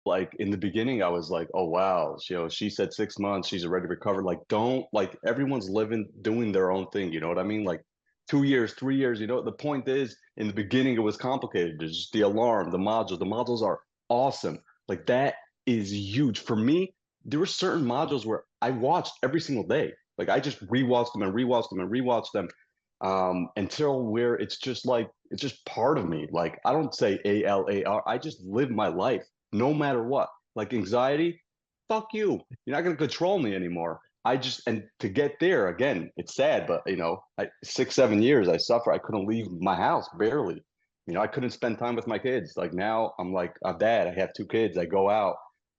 like in the beginning, I was like, oh wow, she said 6 months, she's already recovered. Like, don't like everyone's living, doing their own thing. You know what I mean? Like 2 years, 3 years. The point is, in the beginning, it was complicated. There's just the alarm, the modules. The modules are awesome. Like that is huge for me. There were certain modules where I watched every single day. Like I just rewatched them and rewatched them and rewatched them until where it's just part of me. Like I don't say ALAR. I just live my life no matter what. Like anxiety, fuck you. You're not gonna control me anymore. And to get there again, it's sad, but 6, 7 years I suffer. I couldn't leave my house barely. I couldn't spend time with my kids. Like now I'm like a dad. I have two kids. I go out.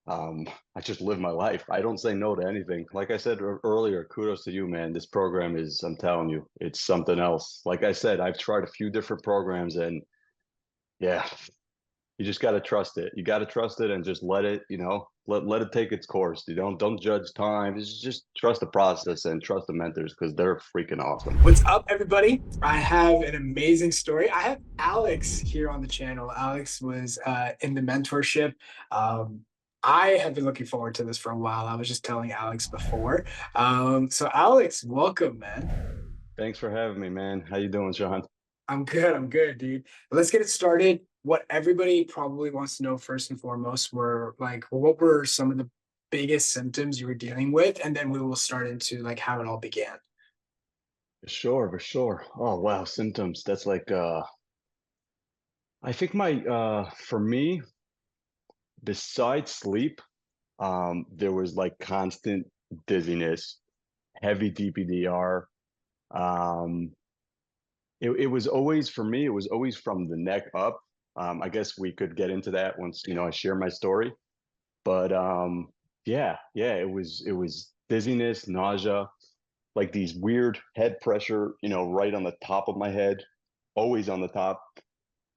I just live my life. I don't say no to anything. Like I said earlier, kudos to you, man. This program is, I'm telling you, it's something else. Like I said, I've tried a few different programs and yeah, you just got to trust it. You got to trust it and just let it, let it take its course. You don't judge time. Just trust the process and trust the mentors because they're freaking awesome. What's up, everybody? I have an amazing story. I have Alex here on the channel. Alex was in the mentorship. Um, I have been looking forward to this for a while. I was just telling Alex before. So Alex, welcome, man. Thanks for having me, man. How you doing, Shaan? I'm good. I'm good, dude. Let's get it started. What everybody probably wants to know first and foremost were like, what were some of the biggest symptoms you were dealing with? And then we will start into like how it all began. For sure, for sure. Oh wow, symptoms. That's like I think my for me, besides sleep, there was like constant dizziness, heavy DPDR. Um, it was always for me, it was always from the neck up. I guess we could get into that once, I share my story. But yeah, it was dizziness, nausea, like these weird head pressure, right on the top of my head, always on the top.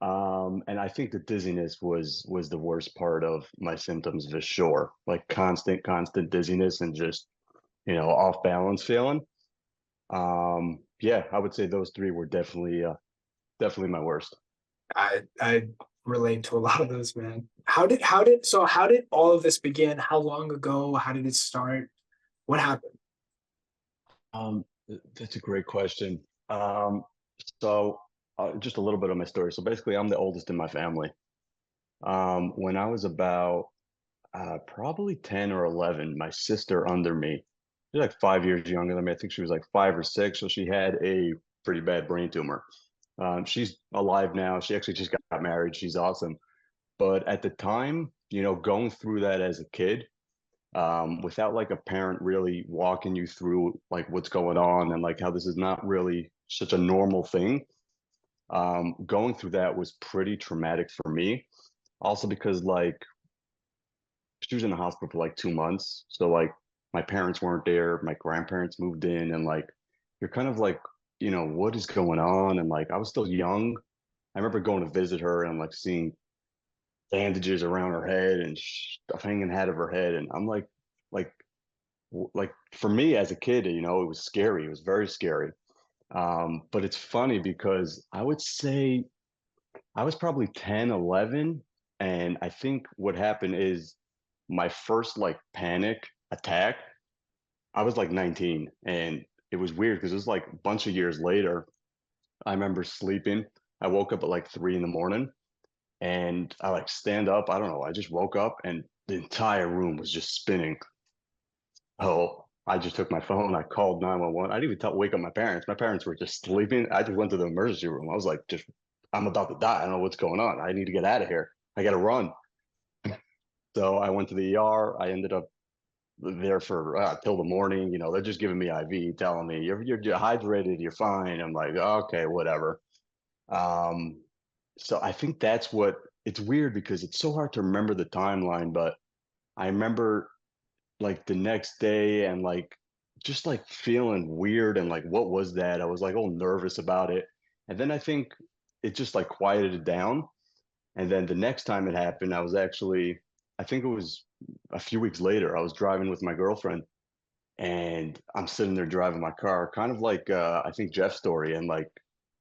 And I think the dizziness was the worst part of my symptoms for sure. Like constant dizziness and just, off balance feeling. Yeah, I would say those three were definitely my worst. I relate to a lot of those, man. How did all of this begin? How long ago? How did it start? What happened? That's a great question. So just a little bit of my story. So basically, I'm the oldest in my family. When I was about probably 10 or 11, my sister under me, she's like 5 years younger than me. I think she was like 5 or 6. So she had a pretty bad brain tumor. She's alive now. She actually just got married. She's awesome. But at the time, going through that as a kid, without like a parent really walking you through like what's going on and like how this is not really such a normal thing, going through that was pretty traumatic for me. Also because like she was in the hospital for like 2 months. So like my parents weren't there, my grandparents moved in, and like you're kind of like, what is going on? And like I was still young. I remember going to visit her and like seeing bandages around her head and stuff hanging out of her head. And I'm like, like for me as a kid, it was scary. It was very scary. But it's funny because I would say I was probably 10, 11. And I think what happened is my first like panic attack, I was like 19. And it was weird because it was like a bunch of years later. I remember sleeping. I woke up at like 3 in the morning and I like stand up. I don't know. I just woke up and the entire room was just spinning. Oh, I just took my phone. I called 911. I didn't even wake up my parents. My parents were just sleeping. I just went to the emergency room. I was like, I'm about to die. I don't know what's going on. I need to get out of here. I got to run. So I went to the ER. I ended up there for till the morning. They're just giving me IV, telling me you're hydrated, you're fine. I'm like, okay, whatever. Um, so I think that's what it's weird because it's so hard to remember the timeline, but I remember like the next day and like just like feeling weird and like what was that? I was like all nervous about it. And then I think it just like quieted it down. And then the next time it happened, I think it was a few weeks later, I was driving with my girlfriend and I'm sitting there driving my car, kind of like I think Jeff's story. And like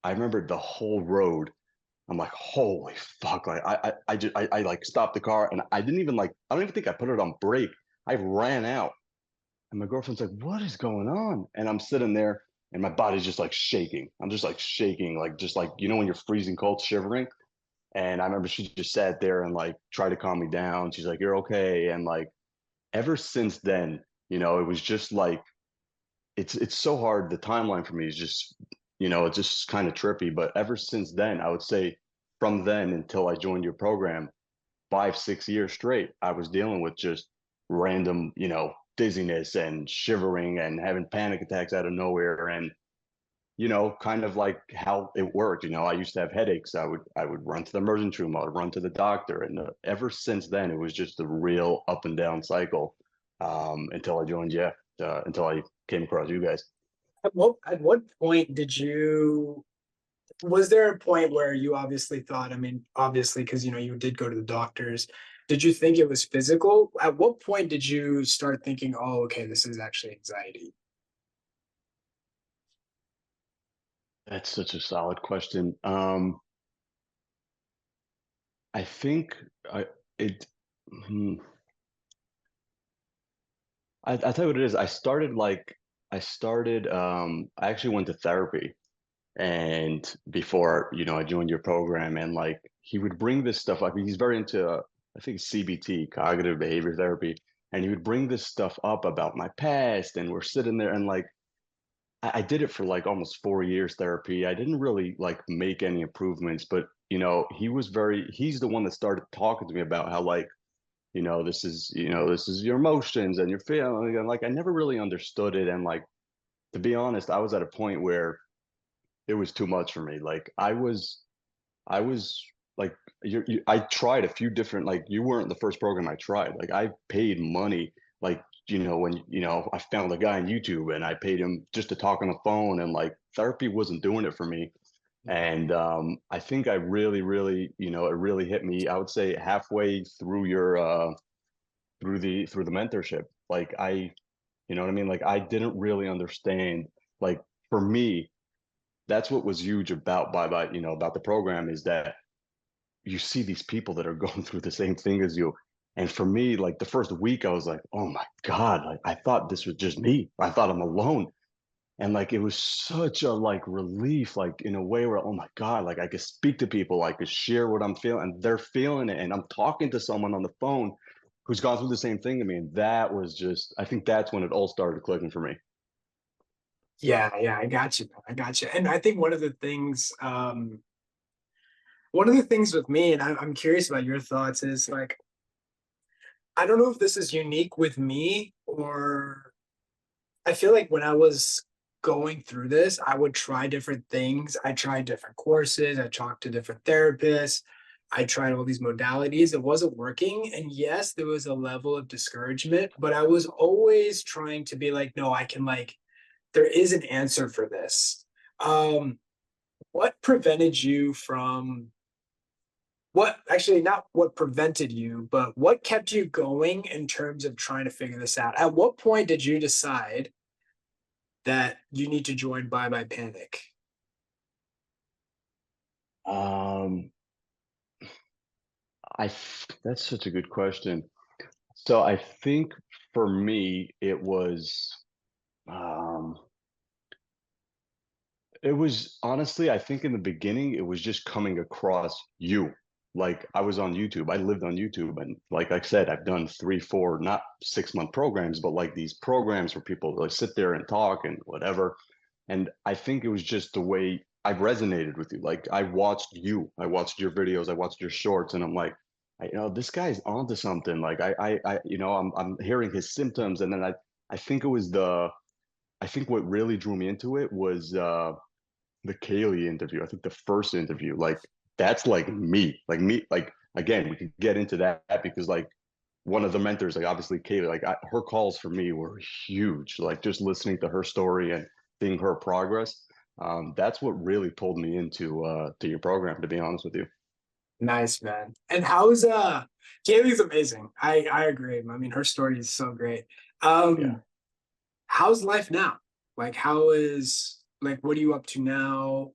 I remember the whole road. I'm like, holy fuck! Like I like stopped the car and I didn't even like I don't even think I put it on brake. I ran out and my girlfriend's like, what is going on? And I'm sitting there and my body's just like shaking. I'm just like shaking, like just like you know when you're freezing cold, shivering. And I remember she just sat there and like tried to calm me down. She's like, you're okay. And like ever since then, it was just like it's so hard. The timeline for me is just, it's just kind of trippy. But ever since then, I would say from then until I joined your program, 5, 6 years straight, I was dealing with just random, dizziness and shivering and having panic attacks out of nowhere. And, kind of like how it worked. I used to have headaches. I would run to the emergency room. I would run to the doctor. And ever since then, it was just a real up and down cycle until I joined you, until I came across you guys. At what point did you, was there a point where you obviously thought, I mean, obviously, because you did go to the doctors, did you think it was physical? At what point did you start thinking, oh, okay, this is actually anxiety? That's such a solid question. I think I it. Hmm, I tell you what it is. I actually went to therapy and before I joined your program and like he would bring this stuff up. He's very into I think CBT, cognitive behavior therapy, and he would bring this stuff up about my past, and we're sitting there and like I did it for like almost 4 years therapy. I didn't really like make any improvements, but he's the one that started talking to me about how like this is your emotions and your feeling, and like I never really understood it. And like to be honest, I was at a point where it was too much for me. Like I was like I tried a few different, like you weren't the first program I tried. Like I paid money, like when I found a guy on YouTube and I paid him just to talk on the phone, and like therapy wasn't doing it for me. And I think I really, really, it really hit me. I would say halfway through your through the mentorship. Like you know what I mean? Like I didn't really understand. Like for me, that's what was huge about the program is that you see these people that are going through the same thing as you. And for me, like the first week, I was like, oh my God, like I thought this was just me. I thought I'm alone. And like it was such a like relief, like in a way where, oh my God, like I could speak to people, I could share what I'm feeling, and they're feeling it. And I'm talking to someone on the phone who's gone through the same thing to me. And that was just, I think that's when it all started clicking for me. Yeah, yeah, I got you. I got you. And I think one of the things with me, and I'm curious about your thoughts, is like, I don't know if this is unique with me, or I feel like when I was going through this, I would try different things. I tried different courses, I talked to different therapists, I tried all these modalities. It wasn't working. And yes, there was a level of discouragement, but I was always trying to be like, no, I can like, there is an answer for this. Um, what prevented you from, what actually not what prevented you, but what kept you going in terms of trying to figure this out? At what point did you decide that you need to join Bye Bye Panic? Um, that's such a good question. So I think for me, um, it was honestly, I think in the beginning, it was just coming across you. Like I was on YouTube, I lived on YouTube. And like I said, I've done 3, 4, not 6-month programs, but like these programs where people like sit there and talk and whatever. And I think it was just the way I resonated with you. Like I watched you, I watched your videos, I watched your shorts, and I'm like, this guy's onto something. Like I'm hearing his symptoms. And then I think it was I think what really drew me into it was the Kaylee interview. I think the first interview, like that's like me, like again, we could get into that because like one of the mentors, like obviously Kaylee, like her calls for me were huge. Like just listening to her story and seeing her progress, that's what really pulled me into to your program. To be honest with you, Nice, man. And how's Kaylee's amazing. I agree. I mean, her story is so great. yeah. How's life now? Like, how is like what are you up to now?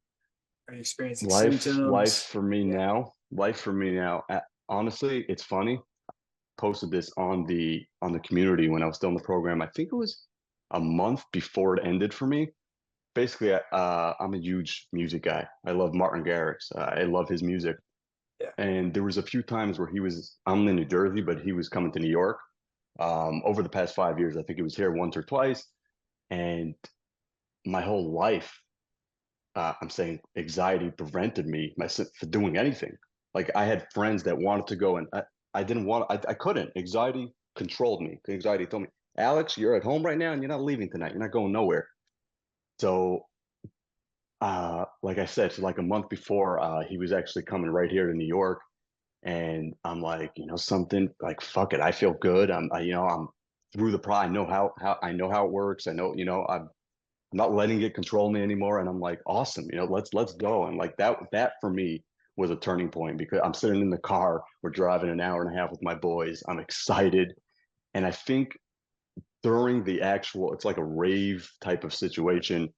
Are you experiencing Life symptoms? for me Yeah. now. Life for me now. Honestly, it's funny. Posted this on the community when I was still in the program. I think it was a month before it ended for me. Basically, I'm a huge music guy. I love Martin Garrix. I love his music. Yeah. And there was a few times where I'm in New Jersey, but he was coming to New York. Over the past 5 years, I think he was here once or twice. And my whole life, I'm saying anxiety prevented me for doing anything. Like I had friends that wanted to go, and I didn't want. I couldn't. Anxiety controlled me. Anxiety told me, Alex, you're at home right now, and you're not leaving tonight. You're not going nowhere. So, like I said, so like a month before, he was actually coming right here to New York, and I'm like, something like, fuck it, I feel good. I'm through the pro. I know how I know how it works. I know, I'm not letting it control me anymore. And I'm like, awesome, let's go. And like that for me was a turning point because I'm sitting in the car. We're driving an hour and a half with my boys. I'm excited. And I think during the actual, it's like a rave type of situation.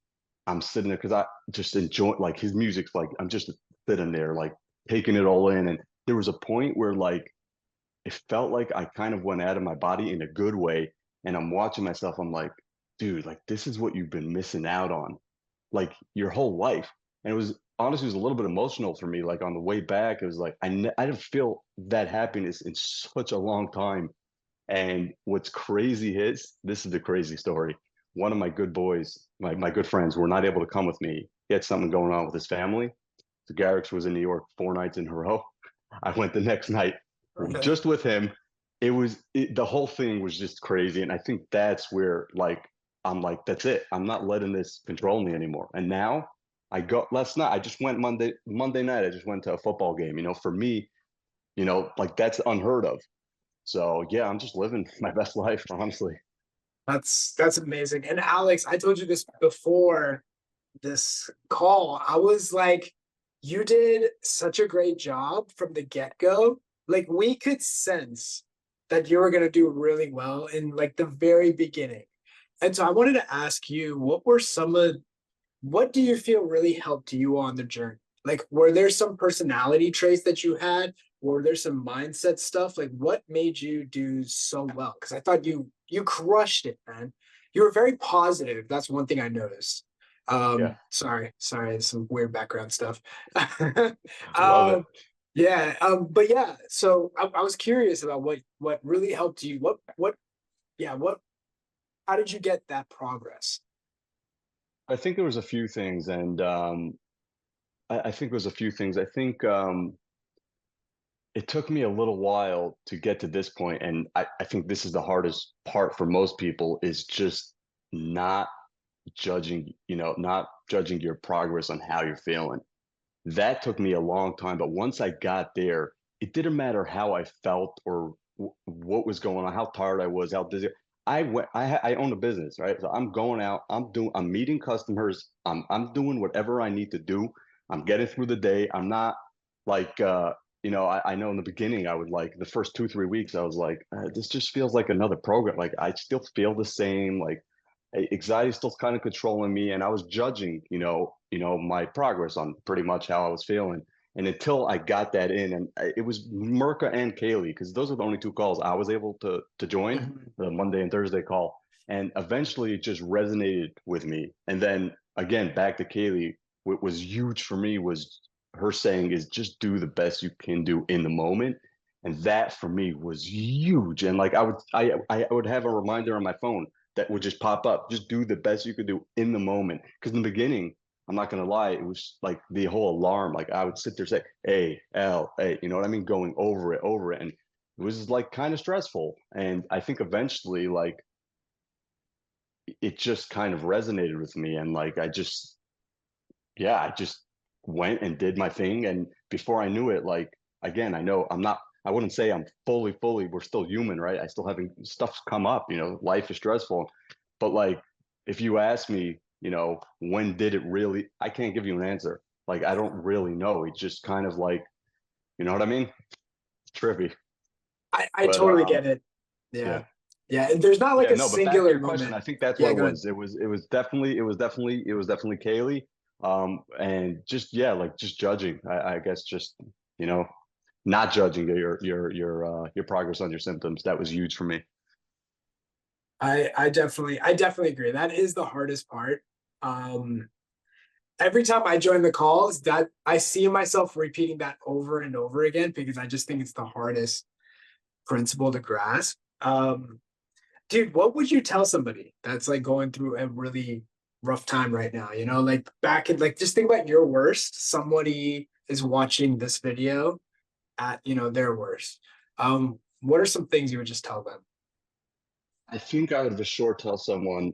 I'm sitting there because I just enjoy like his music's like I'm just sitting there like taking it all in. And there was a point where like it felt like I kind of went out of my body in a good way. And I'm watching myself. I'm like, dude, like this is what you've been missing out on, like your whole life. And it was honestly, it was a little bit emotional for me. Like on the way back, it was like I didn't feel that happiness in such a long time. And what's crazy is this is the crazy story. One of my good boys, my good friends, were not able to come with me. He had something going on with his family. So Garrix was in New York 4 nights in a row. I went the next night Really? just with him. The whole thing was just crazy. And I think that's where like I'm like, that's it. I'm not letting this control me anymore. And now I go last night. I just went Monday night. I just went to a football game. For me, like that's unheard of. So yeah, I'm just living my best life, honestly. That's amazing. And Alex, I told you this before this call. I was like, you did such a great job from the get-go. Like we could sense that you were gonna do really well in like the very beginning. And so I wanted to ask you, what do you feel really helped you on the journey? Like, were there some personality traits that you had? Were there some mindset stuff? Like, what made you do so well? Because I thought you crushed it, man. You were very positive. That's one thing I noticed. Yeah, Sorry, some weird background stuff. love it. um, yeah, but yeah. So I was curious about what really helped you. Yeah, how did you get that progress? I think there was a few things, and I think there was a few things. I think it took me a little while to get to this point, and I think this is the hardest part for most people is just not not judging your progress on how you're feeling. That took me a long time, but once I got there, it didn't matter how I felt or what was going on, how tired I was, how dizzy. I own a business, right? So I'm going out, I'm meeting customers, I'm doing whatever I need to do. I'm getting through the day. I'm not like I know in the beginning I would like the first 2 3 weeks I was like this just feels like another program. Like I still feel the same. Like anxiety still kind of controlling me, and I was judging my progress on pretty much how I was feeling. And until I got that in, and it was Mirka and Kaylee, because those are the only two calls I was able to join, Mhm. the Monday and Thursday call. And eventually it just resonated with me. And then again, back to Kaylee, what was huge for me was her saying is just do the best you can do in the moment. And that for me was huge. And like I would have a reminder on my phone that would just pop up. Just do the best you could do in the moment. Because in the beginning, I'm not gonna lie, it was like the whole alarm. Like I would sit there say A, you know what I mean, going over it, and it was like kind of stressful. And I think eventually, like it just kind of resonated with me, and like I just went and did my thing. And before I knew it, like again, I know I'm not. I wouldn't say I'm fully. We're still human, right? I still having stuff come up. Life is stressful, but like if you ask me, when did it really? I can't give you an answer. Like I don't really know. It's just kind of like, you know what I mean? It's trippy, I but totally get it. Yeah. yeah. Yeah. And there's not like Yeah, a no, but back to singular your question, moment. I think that's what Yeah, it go ahead. was. It was definitely Kaylee. And just, yeah, like just judging, I guess, just, you know, not judging your progress on your symptoms. That was huge for me. I definitely agree. That is the hardest part. Um, every time I join the calls, that I see myself repeating that over and over again because I just think it's the hardest principle to grasp. Dude, what would you tell somebody that's like going through a really rough time right now? You know, like back in like just think about your worst. Somebody is watching this video at, you know, their worst. What are some things you would just tell them? I think I would for sure tell someone,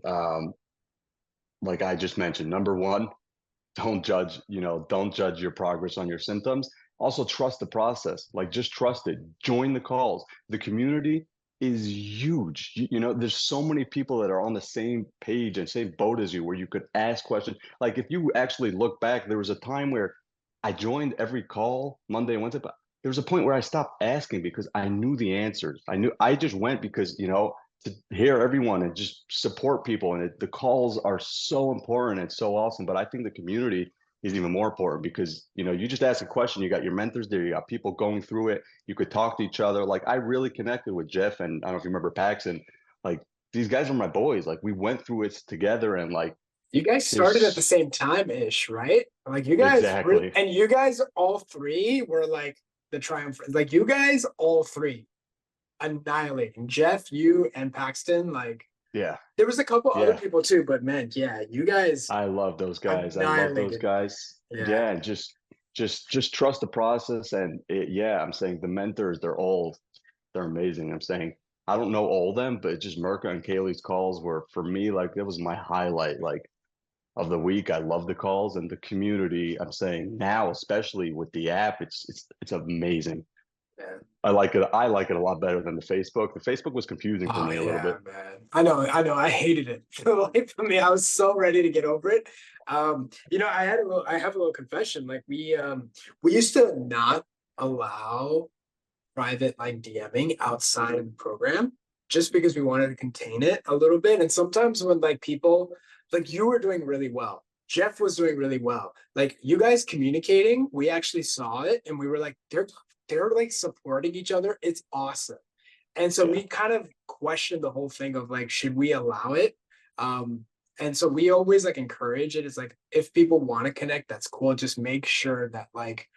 like I just mentioned, number one, don't judge, don't judge your progress on your symptoms. Also trust the process. Like just trust it. Join the calls. The community is huge. There's so many people that are on the same page and same boat as you where you could ask questions. Like if you actually look back, there was a time where I joined every call Monday and Wednesday, but there was a point where I stopped asking because I knew the answers. I just went because, to hear everyone and just support people. And the calls are so important and so awesome. But I think the community is even more important because, you just ask a question, you got your mentors there, you got people going through it, you could talk to each other. Like I really connected with Jeff, and I don't know if you remember Paxton. Like these guys are my boys. Like we went through it together, and like You guys started at the there's same time ish, right? Like you guys really, exactly. and you guys all three were like the triumph. Like you guys all three annihilating Jeff, you, and Paxton. Like Yeah. there was a couple other Yeah. people too, but man, yeah, you guys I love those guys. I love those annihilated. guys. Yeah. Yeah, and just trust the process. And yeah, I'm saying the mentors, they're amazing. I'm saying I don't know all of them, but just Mirka and Kaylee's calls were for me like that was my highlight like of the week. I love the calls and the community. I'm saying now, especially with the app, it's amazing. Yeah. I like it a lot better than the Facebook. The Facebook was confusing for Oh me a little yeah, bit. man. I know. I hated it. Like for me, I was so ready to get over it. I have a little confession. Like we used to not allow private like DMing outside of the program just because we wanted to contain it a little bit. And sometimes when like people like you were doing really well, Jeff was doing really well. Like you guys communicating, we actually saw it and we were like, they're like supporting each other. It's awesome. And so Yeah, we kind of questioned the whole thing of like, should we allow it? Um, and so we always like encourage it. It's like if people want to connect, that's cool. Just make sure that like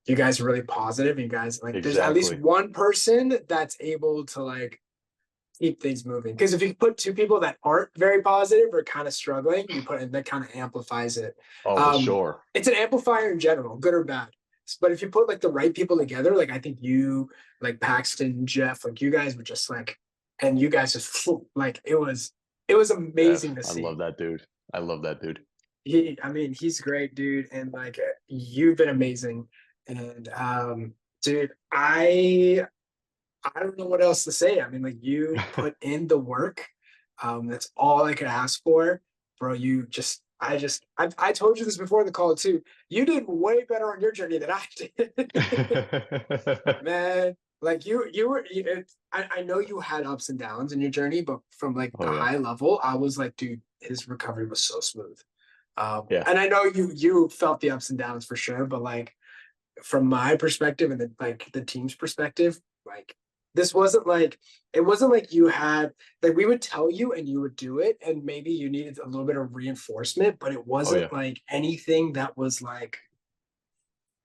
you guys are really positive. You guys like there's at least exactly. one person that's able to like keep things moving. Because if you put two people that aren't very positive or kind of struggling, you put it that kind of amplifies it. Oh, for Um, sure. it's an amplifier in general, good or bad. But if you put like the right people together, like I think you, like Paxton, Jeff, like you guys were just like, and you guys just like it was Jeff, amazing to I see. love that dude. I love that dude. I mean, he's great, dude, and like you've been amazing. And dude, I don't know what else to say. I mean, like you put in the work. That's all I could ask for, bro. I told you this before the call too. You did way better on your journey than I did, man. Like I know you had ups and downs in your journey, but from like Oh the yeah. high level, I was like, dude, his recovery was so smooth. Yeah, And I know you felt the ups and downs for sure, but like from my perspective and the team's perspective, like this wasn't like it wasn't like you had like we would tell you and you would do it, and maybe you needed a little bit of reinforcement, but it oh yeah. wasn't like anything that was like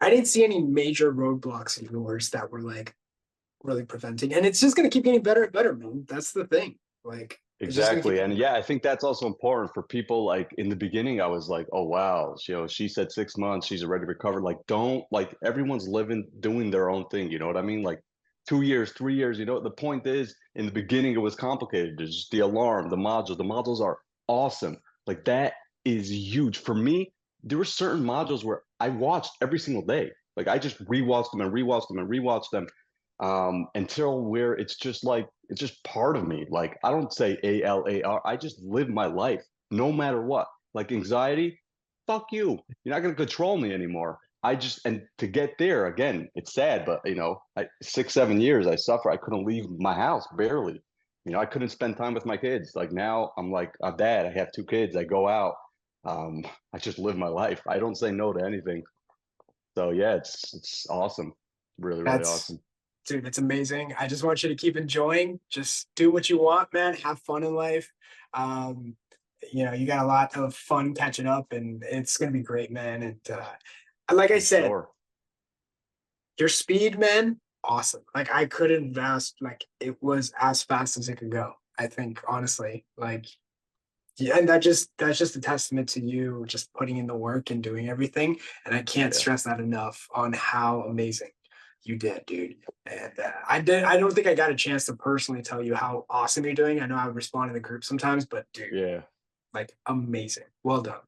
I didn't see any major roadblocks of yours that were like really preventing. And it's just gonna keep getting better and better, man. That's the thing. Like it's just gonna keep Exactly. getting And better. yeah, I think that's also important for people. Like in the beginning, I was like, oh wow, she said 6 months, she's already recovered. Like, don't like everyone's living, doing their own thing. You know what I mean? Like 2 years, 3 years, the point is in the beginning it was complicated. There's just the alarm, the modules. The modules are awesome. Like that is huge. For me, there were certain modules where I watched every single day. Like I just rewatched them and rewatched them and rewatched them until where it's just part of me. Like I don't say ALAR. I just live my life no matter what. Like anxiety, fuck you. You're not gonna control me anymore. And to get there again, it's sad, but 6, 7 years I suffer. I couldn't leave my house barely. I couldn't spend time with my kids. Like now I'm like a dad. I have two kids. I go out. I just live my life. I don't say no to anything. So yeah, it's awesome. Really, really That's awesome. Dude, it's amazing. I just want you to keep enjoying. Just do what you want, man. Have fun in life. Um, you got a lot of fun catching up, and it's gonna be great, man. And like I For said, sure. your speed, man, awesome. Like I couldn't vast, like it was as fast as it could go. I think honestly, like yeah, and that's just a testament to you just putting in the work and doing everything. And I can't Yeah. stress that enough on how amazing you did, dude. And I don't think I got a chance to personally tell you how awesome you're doing. I know I would respond in the group sometimes, but dude, Yeah. like amazing. Well done.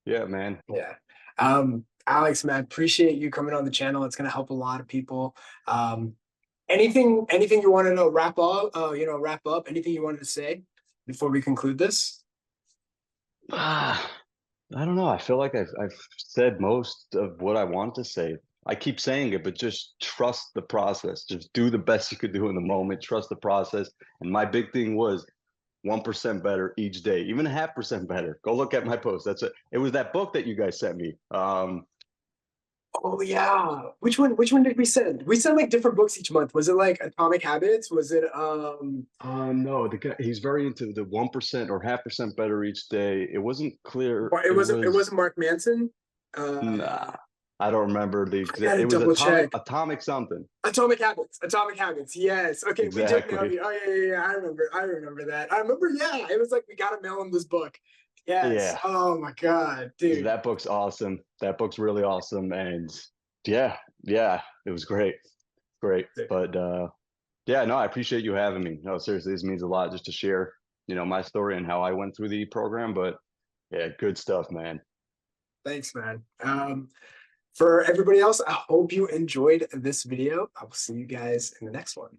Yeah, man. Yeah. Alex, man, appreciate you coming on the channel. It's gonna help a lot of people. Anything you want to know, wrap up, anything you wanted to say before we conclude this? Ah, I don't know. I feel like I've said most of what I want to say. I keep saying it, but just trust the process. Just do the best you could do in the moment. Trust the process. And my big thing was 1% better each day, even a 0.5% better. Go look at my post. That's it. It was that book that you guys sent me. Oh yeah. Which one did we send? We sent like different books each month. Was it like Atomic Habits? Was it No, the guy, he's very into the 1% or 0.5% better each day. It wasn't clear. or it It wasn't it was wasn't Mark Manson? nah. I don't remember the I exact. gotta It was double check. atomic something. Atomic Habits. Atomic Habits. Yes. Okay, we did mail Exactly. you. Oh yeah. I remember that. I remember, yeah, it was like we gotta mail him this book. Yes. Yeah. Oh my God, dude. That book's awesome. That book's really awesome. And yeah, yeah, it was great. Great. But yeah, no, I appreciate you having me. No, seriously, this means a lot just to share, my story and how I went through the program. But yeah, good stuff, man. Thanks, man. For everybody else, I hope you enjoyed this video. I will see you guys in the next one.